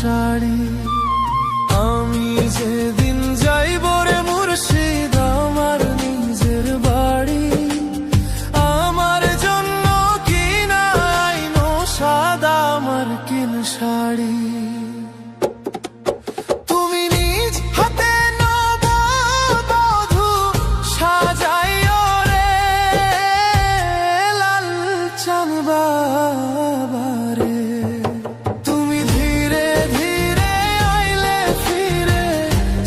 শাড়ি। আমি যেদিন যাইব রে মুর্শিদ আমার নিজের বাড়ি, আমার জন্য কিনা আইনো সাদা আমার কিন শাড়ি। তুমি নিজ হাতে নববধূ সাজাইও রে লাল চাঁদ বাবা রে। তুমি ধীরে ধীরে আইলে ফিরে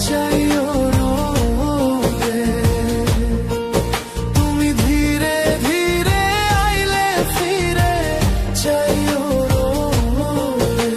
চাইও রে, তুমি ধীরে ধীরে আইলে ফিরে চাইও রে।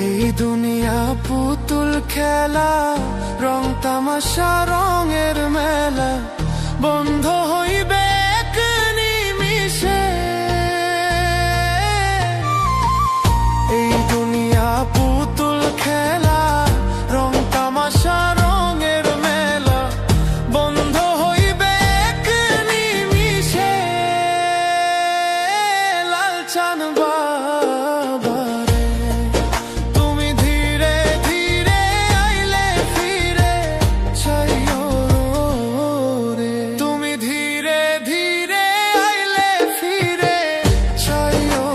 এই দুনিয়া পুতুল খেলা, রং তামাশা রঙের মেলা, বন্ধ হইবে এক নিমিষে। এই দুনিয়া পুতুল খেলা, রং তামাশা রঙের মেলা, বন্ধ হইবে এক নিমিষে। লাল চাঁদ বাবা রে, তুমি ধীরে ধীরে আইলে ফিরে চাইও রে, তুমি ধীরে ধীরে আইলে ফিরে চাইও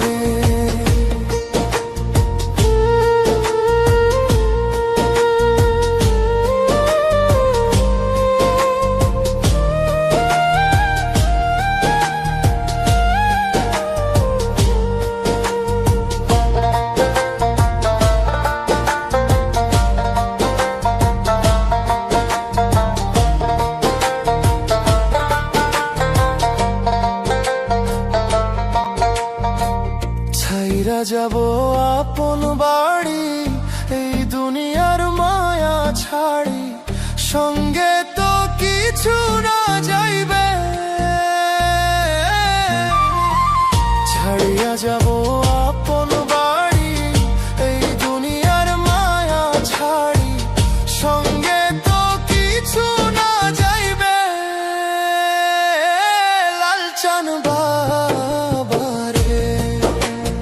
রে। ছাইরা যাব আপন বাড়ি, এই দুনিয়ার মায়া ছাড়ি, সঙ্গে তো কিছু না যাইবে। ছাড়িয়া যাব আপন বাড়ি, এই দুনিয়ার মায়া ছাড়ি, সঙ্গে তো কিছু না যাইবে। লাল চাঁদ বাবা রে,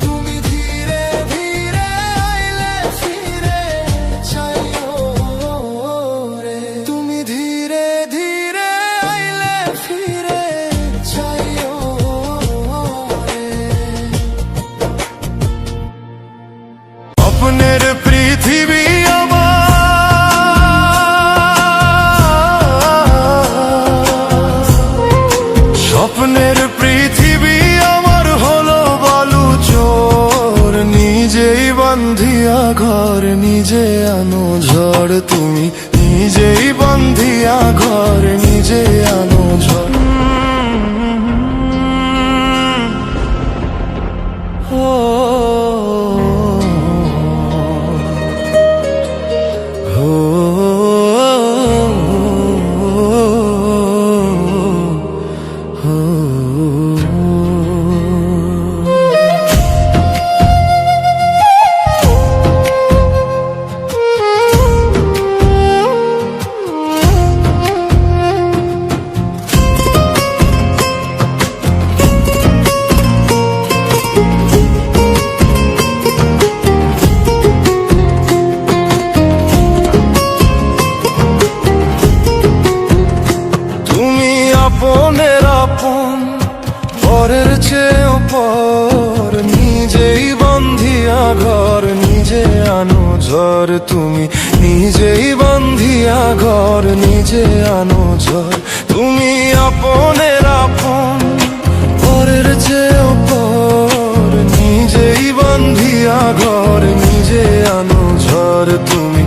তুমি ধীরে ধীরে আইলে ফিরে চাইও রে, তুমি ধীরে ধীরে আইলে ফিরে চাইও রে। স্বপ্নের পৃথিবী আমার, স্বপ্নের পৃথিবী আমার হলো বালু চোর, নিজেই বান্ধিয়া ঘর নিজে আনো ঝড়, তুমি নিজেই বান্ধিয়া ঘর নিজে আনো ঝড়। ও আপনের আপন পরের চেয়েও পর, নিজেই বান্ধিয়া ঘর নিজে আনো ঝড়, তুমি নিজেই বান্ধিয়া ঘর নিজে আনো ঝড়। তুমি আপনের আপন পরের চেয়েও পর, নিজেই বান্ধিয়া ঘর নিজে আনো ঝড়, তুমি